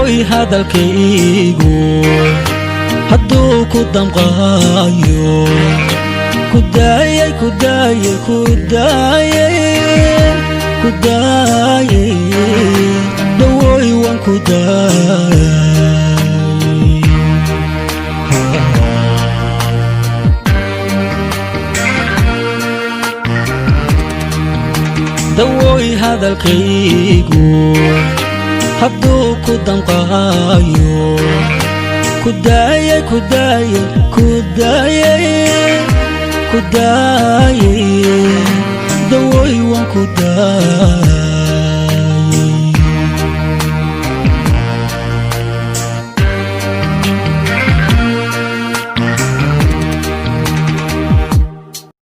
دawooy hadalkaygu hadduu ku damqaayo kudaayay kudaayay kudaayay kudaayay dawooy waan kudaayay dawooy hadalkaygu hadduu ku damqaayo kudaayay kudaayay kudaayay kudaayay dawooy waan kudaayay